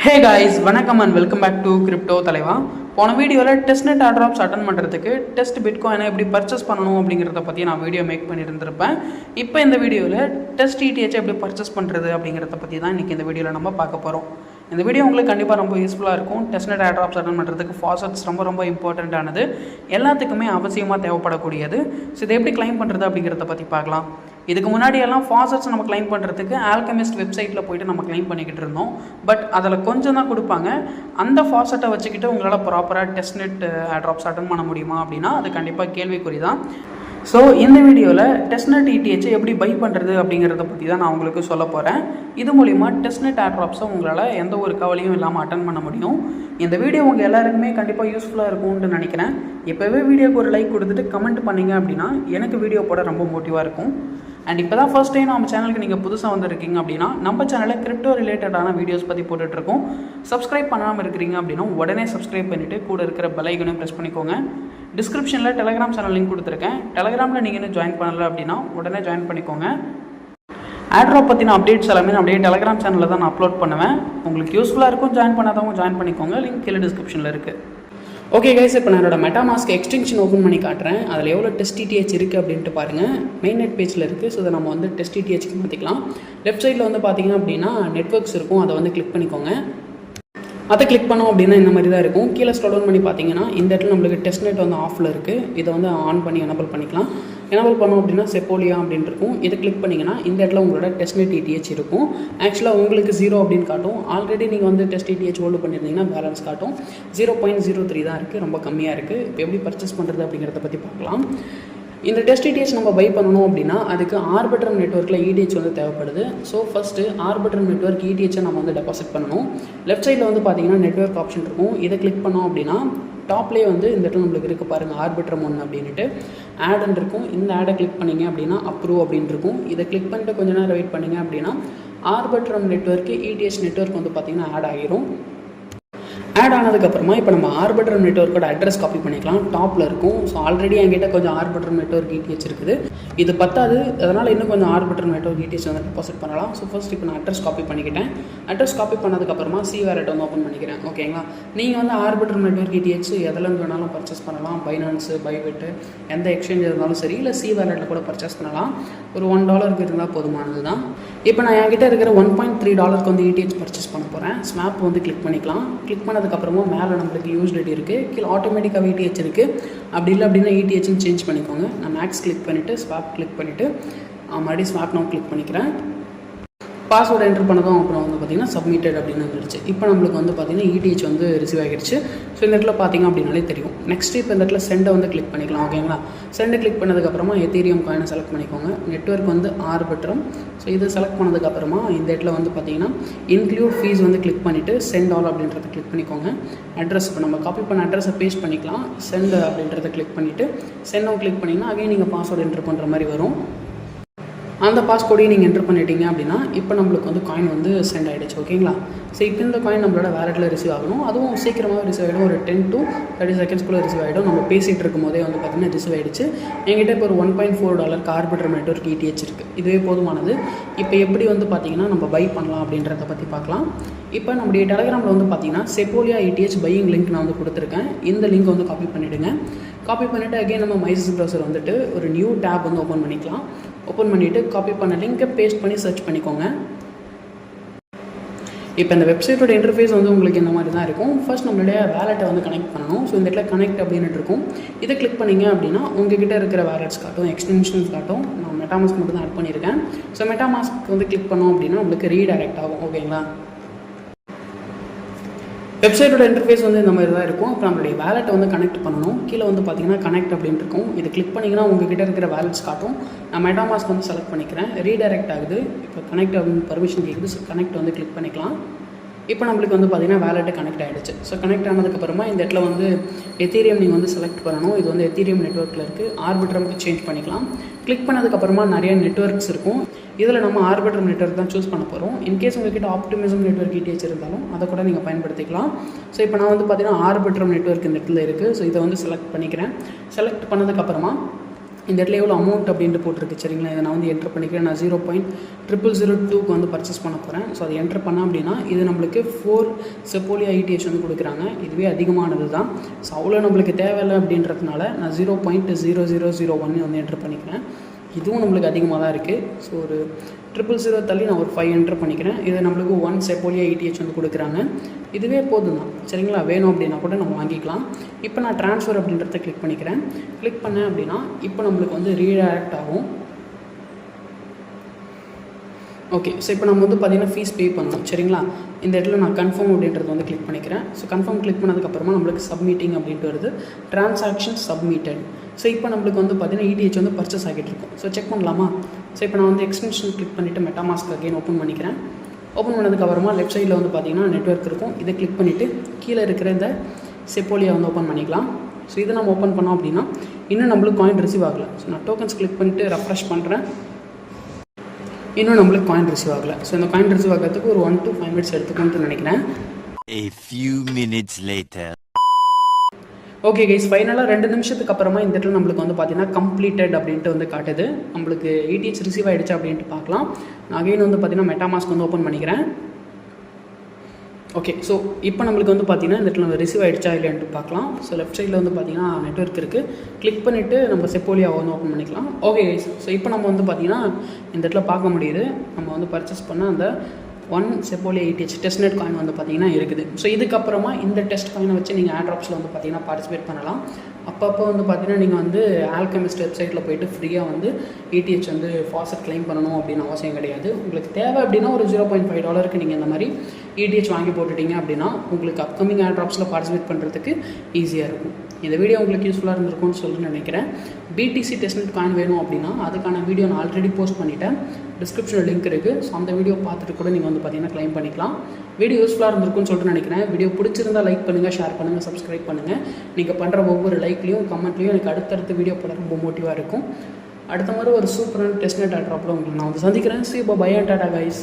ஹே guys, வணக்கம் and welcome back to crypto Thalaiva. போன வீடியோவில் டெஸ்ட்நெட் ஏர்ட்ராப்ஸ் அட்டன் பண்ணுறதுக்கு டெஸ்ட் பிட்காயினை எப்படி பர்ச்சேஸ் பண்ணணும் அப்படிங்கிறத பற்றி நான் வீடியோ மேக் பண்ணியிருந்திருப்பேன். இப்போ இந்த வீடியோவில் டெஸ்ட் ETH எப்படி பர்ச்சேஸ் பண்ணுறது அப்படிங்கிறத பற்றி தான் இன்றைக்கி இந்த வீடியோவில் நம்ம பார்க்க போகிறோம். இந்த வீடியோ உங்களுக்கு கண்டிப்பாக ரொம்ப யூஸ்ஃபுல்லாக இருக்கும். டெஸ்ட்நெட் ஏர்ட்ராப்ஸ் அட்டன் பண்ணுறதுக்கு ஃபாசட்ஸ் ரொம்ப இம்பார்ட்டண்ட்டானது, எல்லாத்துக்குமே அவசியமாக தேவைப்படக்கூடியது. ஸோ இதை எப்படி கிளைம் பண்ணுறது அப்படிங்கிறத பற்றி பார்க்கலாம். இதுக்கு முன்னாடியெல்லாம் ஃபாசட்ஸ் நம்ம கிளைம் பண்ணுறதுக்கு ஆல்கெமிஸ்ட் வெப்சைட்டில் போய்ட்டு நம்ம கிளைம் பண்ணிக்கிட்டு இருந்தோம். பட் அதில் கொஞ்சம் தான் கொடுப்பாங்க. அந்த ஃபாசட்டை வச்சுக்கிட்டு உங்களால் ப்ராப்பராக டெஸ்ட்நெட் ஏர்ட்ராப்ஸ் அட்டன் பண்ண முடியுமா அப்படின்னா அது கண்டிப்பாக கேள்விக்குறி தான். ஸோ இந்த வீடியோவில் டெஸ்ட்நெட் ETH எப்படி பை பண்ணுறது அப்படிங்கிறத பற்றி தான் நான் உங்களுக்கு சொல்ல போகிறேன். இது மூலிமா டெஸ்ட்நெட் ஏர்ட்ராப்ஸை உங்களால் எந்த ஒரு கவலையும் இல்லாமல் அட்டன் பண்ண முடியும். இந்த வீடியோ உங்கள் எல்லாருக்குமே கண்டிப்பாக யூஸ்ஃபுல்லாக இருக்கும்னு நினைக்கிறேன். இப்போவே வீடியோக்கு ஒரு லைக் கொடுத்துட்டு கமெண்ட் பண்ணிங்க அப்படின்னா எனக்கு வீடியோ போட ரொம்ப மோட்டிவாக இருக்கும். அண்ட் இப்போ தான் ஃபர்ஸ்ட் டைம் நம்ம சேனலுக்கு நீங்கள் புதுசாக வந்திருக்கீங்க அப்படின்னா நம்ம சேனலில் கிரிப்டோ ரிலேட்டடான வீடியோஸ் பற்றி போட்டுட்ருக்கோம். சப்ஸ்கிரைப் பண்ணாமல் இருக்கிறீங்க அப்படின்னா உடனே சப்ஸ்கிரைப் பண்ணிவிட்டு கூட இருக்கிற பெல் ஐக்கனையும் ப்ரெஸ் பண்ணிக்கோங்க. டிஸ்கிரிப்ஷனில் டெலகிராம் சேனல் லிங்க் கொடுத்துருக்கேன். டெலகிராமில் நீங்கள் இன்னும் ஜாயின் பண்ணலை அப்படின்னா உடனே ஜாயின் பண்ணிக்கோங்க. ஏர்ட்ராப் பற்றின அப்டேட்ஸ் எல்லாமே அப்படியே டெலகிராம் சேனலில் தான் நான் அப்லோட் பண்ணுவேன். உங்களுக்கு யூஸ்ஃபுல்லாக இருக்கும். ஜாயின் பண்ணாதவங்க ஜாயின் பண்ணிக்கோங்க. லிங்க் கீழே டிஸ்கிரிப்ஷனில் இருக்குது. ஓகே கைஸ், இப்போ நான் என்னோட மெட்டாமாஸ்க் எக்ஸ்டென்ஷன் ஓப்பன் பண்ணி காட்டுறேன். அதில் எவ்வளோ டெஸ்ட் ETH இருக்குது அப்படின்ட்டு பாருங்கள். மெயின் நெட் பேஜில் இருக்குது. ஸோ அதை நம்ம வந்து டெஸ்ட் ETHக்கு மாற்றிக்கலாம். லெஃப்ட் சைடில் வந்து பார்த்தீங்க அப்படின்னா நெட்வொர்க்ஸ் இருக்கும். அதை வந்து கிளிக் பண்ணிக்கோங்க. அதை கிளிக் பண்ணோம் அப்படின்னா இந்த மாதிரி தான் இருக்கும். கீழே ஸ்க்ரோல் டவுன் பண்ணி பார்த்தீங்கன்னா இந்த இடத்துல நம்மளுக்கு டெஸ்ட்நெட் வந்து ஆஃபில் இருக்குது. இதை வந்து ஆன் பண்ணி எனபிள் பண்ணிக்கலாம். எனபிள் பண்ணோம் அப்படின்னா செப்போலியா அப்படின்னு இருக்கும். இதை கிளிக் பண்ணிங்கன்னா இந்த இடத்துல உங்களோட டெஸ்ட்நெட் ETH இருக்கும். ஆக்சுவலாக உங்களுக்கு 0 அப்படின்னு காட்டும். ஆல்ரெடி நீங்கள் வந்து டெஸ்ட் ETH ஹோல்டு பண்ணியிருந்தீங்கன்னா பேலன்ஸ் காட்டும். 0.03 தான் இருக்குது. ரொம்ப கம்மியாக இருக்குது. இப்போ எப்படி பர்ச்சேஸ் பண்ணுறது அப்படிங்கிறத பற்றி பார்க்கலாம். இந்த டெஸ்ட் ETH நம்ம பை பண்ணணும் அப்படின்னா அதுக்கு ஆர்பிட்ரம் நெட்வொர்க்கில் ETH வந்து தேவைப்படுது. So first Arbitrum network ETH நம்ம வந்து டெபாசிட் பண்ணணும். லெஃப்ட் சைடில் வந்து பார்த்தீங்கன்னா நெட்வொர்க் ஆப்ஷன் இருக்கும். இதை கிளிக் பண்ணோம் அப்படின்னா டாப்லேயே வந்து இந்த இடத்துல நம்மளுக்கு இருக்குது பாருங்கள், ஆர்பிட்ரம் 1 அப்படின்ட்டு ஆடுன்னு இருக்கும். இந்த ஆடை கிளிக் பண்ணிங்க அப்படின்னா அப்ரூவ் அப்படின்னு இருக்கும். இதை கிளிக் பண்ணிட்டு கொஞ்ச நேரம் வெயிட் பண்ணிங்க அப்படின்னா ஆர்பிட்ரம் நெட்வொர்க்கு ETH நெட்வொர்க் வந்து பார்த்திங்கன்னா ஆட் ஆகிரும். ஆட் ஆனதுக்கப்புறமா இப்போ நம்ம ஆர்பிட்ரம் நெட்வொர்க்கோட அட்ரஸ் காப்பி பண்ணிக்கலாம். டாப்பில் இருக்கும். ஸோ ஆல்ரெடி என்கிட்ட கொஞ்சம் ஆர்பிட்ரம் நெட்வொர்க் ETH இருக்குது. இது பத்தாது, அதனால் இன்னும் கொஞ்சம் ஆர்பிட்ரம் நெட்வொர்க் ETH வந்து டெபாசிட் பண்ணலாம். ஸோ ஃபர்ஸ்ட் இப்போ நான் அட்ரஸ் காப்பி பண்ணிக்கிட்டேன். அட்ரஸ் காப்பி பண்ணதுக்கப்புறமா வாலெட் வந்து ஓப்பன் பண்ணிக்கிறேன். ஓகேங்களா, நீங்கள் வந்து ஆர்பிட்ரம் நெட்வொர்க் ETH எதுலேருந்து வேணாலும் பர்ச்சேஸ் பண்ணலாம். பைனான்ஸு, பைபிட், எந்த எக்ஸ்சேஞ்ச் இருந்தாலும் சரி, இல்லை வாலெட்டில் கூட பர்ச்சேஸ் பண்ணலாம். ஒரு $1 இருந்தால் போதுமானது தான். இப்போ நான் என்கிட்ட இருக்கிற $1.3 வந்து ETH பர்ச்சேஸ் பண்ண போகிறேன். ஸ்வாப் வந்து கிளிக் பண்ணிக்கலாம். கிளிக் பண்ணதுக்கப்புறமா மேலே நம்மளுக்கு USDT இருக்குது. கீழே ஆட்டோமேட்டிக்காக ETH இருக்குது. அப்படி இல்லை அப்படின்னா ETHன்னு சேஞ்ச் பண்ணிக்கோங்க. நான் மேக்ஸ் கிளிக் பண்ணிவிட்டு ஸ்வாப் கிளிக் பண்ணிவிட்டு மறுபடியும் ஸ்வாப் நான் கிளிக் பண்ணிக்கிறேன். பாஸ்வேர்டு என்ட்ரு பண்ணதும் அப்புறம் வந்து பார்த்திங்கன்னா சப்மிட்டட் அப்படின்னு வந்துடுச்சு. இப்போ நம்மளுக்கு வந்து பார்த்திங்கன்னா ETH வந்து ரிசீவ் ஆகிடுச்சு. ஸோ இந்த இடத்துல பார்த்திங்க அப்படின்னாலே தெரியும். நெக்ஸ்ட் இப்போ இந்த இடத்துல சென்டை வந்து கிளிக் பண்ணிக்கலாம். ஓகேங்களா, சென்டை கிளிக் பண்ணதுக்கப்புறமா எத்தீரியம் காயினை செலக்ட் பண்ணிக்கோங்க. நெட்வொர்க் வந்து ஆர்பிட்ரம். ஸோ இதை செலக்ட் பண்ணதுக்கப்புறமா இந்த இடத்துல வந்து பார்த்திங்கன்னா இன்க்ளூட் ஃபீஸ் வந்து கிளிக் பண்ணிவிட்டு சென்ட் ஆல் அப்படின்றத கிளிக் பண்ணிக்கோங்க. அட்ரஸ் இப்போ நம்ம காப்பி பண்ண அட்ரஸை பேஸ்ட் பண்ணிக்கலாம். சென்ட் அப்படின்றத கிளிக் பண்ணிவிட்டு சென்டும் கிளிக் பண்ணிங்கன்னா அகைன் நீங்கள் பாஸ்வேர்டு என்ட்ரு பண்ணுற மாதிரி வரும். அந்த பாஸ்கோடையும் நீங்கள் என்ட்ரு பண்ணிட்டீங்க அப்படின்னா இப்போ நம்மளுக்கு வந்து காயின் வந்து சென்ட் ஆகிடுச்சு. ஓகேங்களா, ஸோ இப்போ இந்த காயின் நம்மளோட வேலெட்டில் ரிசீவ் ஆகணும். அதுவும் சீக்கிரமாக ரிசீவ் ஆகிடும். ஒரு 10 to 30 செகண்ட்ஸ்குள்ளே ரிசீவ் ஆகிடும். நம்ம பேசிகிட்டு இருக்கும் போதே வந்து பார்த்திங்கன்னா ரிசீவ் ஆகிடுச்சு. என்கிட்ட இப்போ ஒரு $1.4 ஆர்பிட்ரம் நெட்வொர்க் ETH இருக்குது. இதுவே போதுமானது. இப்போ எப்படி வந்து பார்த்திங்கன்னா நம்ம பை பண்ணலாம் அப்படின்றத பற்றி பார்க்கலாம். இப்போ நம்முடைய டெலகிராமில் வந்து பார்த்திங்கன்னா செப்போலியா ETH பையிங் லிங்க் நான் வந்து கொடுத்துருக்கேன். இந்த லிங்க் வந்து காப்பி பண்ணிவிடுங்க. காப்பி பண்ணிவிட்டு அகைன் நம்ம மைசஸ் ப்ரௌசர் வந்துட்டு ஒரு நியூ டேப் வந்து ஓப்பன் பண்ணிக்கலாம். ஓப்பன் பண்ணிவிட்டு காப்பி பண்ண லிங்கை பேஸ்ட் பண்ணி சர்ச் பண்ணிக்கோங்க. இப்போ இந்த வெப்சைட்டோட இன்டர்ஃபேஸ் வந்து உங்களுக்கு இந்த மாதிரி தான் இருக்கும். ஃபர்ஸ்ட் நம்மளுடைய வேலெட்டை வந்து கனெக்ட் பண்ணணும். ஸோ இந்த இடத்துல கனெக்ட் அப்படின்னு இருக்கும். இதை கிளிக் பண்ணிங்க அப்படின்னா உங்ககிட்ட இருக்கிற வேலெட்ஸ் காட்டும், எக்ஸ்டென்ஷன்ஸ் காட்டும். நான் மெட்டாமாஸ்க் மட்டும் தான் ஆட் பண்ணியிருக்கேன். ஸோ மெட்டாமாஸ்க் வந்து கிளிக் பண்ணோம் அப்படின்னா உங்களுக்கு ரீடைரக்ட் ஆகும். ஓகேங்களா, வெப்சைட்டோட இன்டர்ஃபேஸ் வந்து இந்த மாதிரி தான் இருக்கும். இப்போ நம்மளுடைய வேலெட்டை வந்து கனெக்ட் பண்ணணும். கீழே வந்து பார்த்திங்கன்னா கனெக்ட் அப்படின்னு இருக்கும். இது கிளிக் பண்ணிங்கன்னா உங்ககிட்ட இருக்கிற வேலெட்ஸ் காட்டும். நான் மெட்டாமாஸ்க் வந்து செலக்ட் பண்ணிக்கிறேன். ரீடைரக்ட் ஆகுது. இப்போ கனெக்ட் அப்படின்னு பர்மிஷன் கேட்குது. ஸோ கனெக்ட் வந்து கிளிக் பண்ணிக்கலாம். இப்போ நம்மளுக்கு வந்து பார்த்திங்கன்னா வேலெட்டு கனெக்ட் ஆகிடுச்சு. ஸோ கனெக்ட் ஆனதுக்கப்புறமா இந்த இடத்துல வந்து எத்தீரியம் நீங்கள் வந்து செலக்ட் பண்ணணும். இது வந்து எத்தீரியம் நெட்வொர்க்கில் இருக்குது. ஆர்பிட்ரம்க்கு சேஞ்ச் பண்ணிக்கலாம். கிளிக் பண்ணதுக்கப்புறமா நிறைய நெட்வொர்க்ஸ் இருக்கும். இதில் நம்ம ஆர்பிட்ரம் நெட்வொர்க் தான் சூஸ் பண்ண போகிறோம். இன்கேஸ் உங்கள்கிட்ட ஆப்டிமிசம் நெட்வொர்க் ETH இருந்தாலும் அதை கூட நீங்கள் பயன்படுத்திக்கலாம். ஸோ இப்போ நான் வந்து பார்த்திங்கன்னா ஆர்பிட்ரம் நெட்வொர்க் இந்த இடத்துல இருக்குது. ஸோ இதை வந்து செலக்ட் பண்ணிக்கிறேன். செலக்ட் பண்ணதுக்கப்புறமா இந்த இடத்துல எவ்வளோ அமௌண்ட் அப்படின்ட்டு போட்டிருக்கு சரிங்களா. இதை நான் வந்து என்ட்ரு பண்ணிக்கிறேன். நான் 0.0002க்கு வந்து பர்ச்சேஸ் பண்ண போகிறேன். ஸோ அதை என்ட்ரு பண்ணேன் அப்படின்னா இது நம்மளுக்கு 4 செப்போலியா ETH வந்து கொடுக்குறாங்க. இதுவே அதிகமானது தான். ஸோ அவ்வளோ நம்மளுக்கு தேவையில்லை அப்படின்றதுனால நான் 0.0001 வந்து என்ட்ரு பண்ணிக்கிறேன். இதுவும் நம்மளுக்கு அதிகமாக தான் இருக்குது. ஸோ ஒரு 000 தள்ளி நான் ஒரு 5 என்ட்ரு பண்ணிக்கிறேன். இது நம்மளுக்கு 1 செப்போலியா ETH வந்து கொடுக்குறாங்க. இதுவே போதும் தான் சரிங்களா. வேணும் அப்படின்னா கூட நம்ம வாங்கிக்கலாம். இப்போ நான் ட்ரான்ஸ்ஃபர் அப்படின்றத கிளிக் பண்ணிக்கிறேன். கிளிக் பண்ணேன் அப்படின்னா இப்போ நம்மளுக்கு வந்து ரீடைரக்ட் ஆகும். ஓகே, ஸோ இப்போ நம்ம வந்து பார்த்திங்கன்னா ஃபீஸ் பே பண்ணணும் சரிங்களா. இந்த இடத்துல நான் கன்ஃபார்ம் அப்படின்றத வந்து கிளிக் பண்ணிக்கிறேன். ஸோ கன்ஃபார்ம் கிளிக் பண்ணதுக்கப்புறமா நம்மளுக்கு சப்மிட்டிங் அப்படின்ட்டு வருது. Transaction submitted. ஸோ இப்போ நம்மளுக்கு வந்து பார்த்திங்கன்னா ETH வந்து பர்ச்சேஸ் ஆகிட்டு இருக்கும். ஸோ செக் பண்ணலாமா. ஸோ இப்போ நான் வந்து எக்ஸ்டென்ஷன் கிளிக் பண்ணிவிட்டு மெட்டாமாஸ்க் அகைன் ஓப்பன் பண்ணிக்கிறேன். ஓப்பன் பண்ணதுக்கப்புறமா லெஃப்ட் சைடில் வந்து பார்த்திங்கன்னா நெட்வொர்க் இருக்கும். இதை கிளிக் பண்ணிவிட்டு கீழே இருக்கிற இந்த செப்போலியா வந்து ஓப்பன் பண்ணிக்கலாம். ஸோ இதை நம்ம ஓப்பன் பண்ணோம் அப்படின்னா இன்னும் நம்மளுக்கு காயின் ரிசீவ் ஆகலை. ஸோ நான் டோக்கன்ஸ் கிளிக் பண்ணிவிட்டு ரெஃப்ரெஷ் பண்ணுறேன். இன்னும் நம்மளுக்கு காயின் ரிசீவ் ஆகலை. ஸோ இந்த காயின் ரிசீவ் ஆகிறதுக்கு ஒரு 1 to 5 minutes எடுத்துக்கணும்னு நினைக்கிறேன். A few minutes later. Okay guys, ஃபைனலாக 2 நிமிஷத்துக்கு அப்புறமா இந்த இடத்துல நம்மளுக்கு வந்து பார்த்தீங்கன்னா கம்ப்ளீட்டட் அப்படின்ட்டு வந்து காட்டுது. நம்மளுக்கு ETH ரிசீவ் ஆகிடுச்சு அப்படின்ட்டு பார்க்கலாம். நான் அகைன் வந்து பார்த்தீங்கன்னா மெட்டாமாஸ்க் வந்து ஓப்பன் பண்ணிக்கிறேன். ஓகே, ஸோ இப்போ நம்மளுக்கு வந்து பார்த்திங்கன்னா இந்த இடத்துல ரிசீவ் ஆகிடுச்சா இல்லைன்ட்டு பார்க்கலாம். ஸோ லெஃப்ட் சைடில் வந்து பார்த்திங்கன்னா நெட்வொர்க் இருக்குது. கிளிக் பண்ணிவிட்டு நம்ம செப்போலியாவை வந்து ஓப்பன் பண்ணிக்கலாம். ஓகே, ஸோ இப்போ நம்ம வந்து பார்த்திங்கன்னா இந்த இடத்துல பார்க்க முடியுது. நம்ம வந்து பர்ச்சேஸ் பண்ண அந்த 1 செப்போலியா ETH டெஸ்ட்நெட் காயின் வந்து பார்த்திங்கன்னா இருக்குது. ஸோ இதுக்கப்புறமா இந்த டெஸ்ட் காயினை வச்சு நீங்கள் ஏர்ட்ராப்ஸில் வந்து பார்த்திங்கன்னா பார்ட்டிசிபேட் பண்ணலாம். அப்பப்போ வந்து பார்த்திங்கன்னா நீங்கள் வந்து ஆல்கெமிஸ்ட் வெப்சைட்டில் போய்ட்டு ஃப்ரீயாக வந்து ETH வந்து ஃபாஸ்ட் கிளைம் பண்ணணும் அப்படின்னு அவசியம் கிடையாது. உங்களுக்கு தேவை அப்படின்னா ஒரு $0.5 நீங்கள் இந்த மாதிரி ETH வாங்கி போட்டுட்டீங்க அப்படின்னா உங்களுக்கு அப்கமிங் ஏர்ட்ராப்ஸில் பார்ட்டிசிபேட் பண்ணுறதுக்கு ஈஸியாக இருக்கும். இந்த வீடியோ உங்களுக்கு யூஸ்ஃபுல்லாக இருந்திருக்கும்னு சொல்லி நினைக்கிறேன். BTC டெஸ்ட்நெட் காயின் வேணும் அப்படின்னா அதுக்கான வீடியோ நான் ஆல்ரெடி போஸ்ட் பண்ணிட்டேன். டிஸ்கிரிப்ஷனில் லிங்க் இருக்குது. ஸோ அந்த வீடியோ பார்த்துட்டு கூட நீங்கள் வந்து பார்த்தீங்கன்னா கிளைம் பண்ணிக்கலாம். வீடியோ யூஸ்ஃபுல்லாக இருந்திருக்கும்னு சொல்லிட்டு நினைக்கிறேன். வீடியோ பிடிச்சிருந்தால் லைக் பண்ணுங்கள், ஷேர் பண்ணுங்கள், சப்ஸ்கிரைப் பண்ணுங்கள். நீங்கள் பண்ணுற ஒவ்வொரு லைக்லையும் கமெண்ட்லையும் எனக்கு அடுத்தடுத்த வீடியோ போட ரொம்ப மோட்டிவாக இருக்கும். அடுத்த மாதிரி ஒரு சூப்பரான டெஸ்ட்நெட் ஏர்ட்ராப்பில் உங்களுக்கு நான் வந்து சந்திக்கிறேன். See you, bye and tata guys.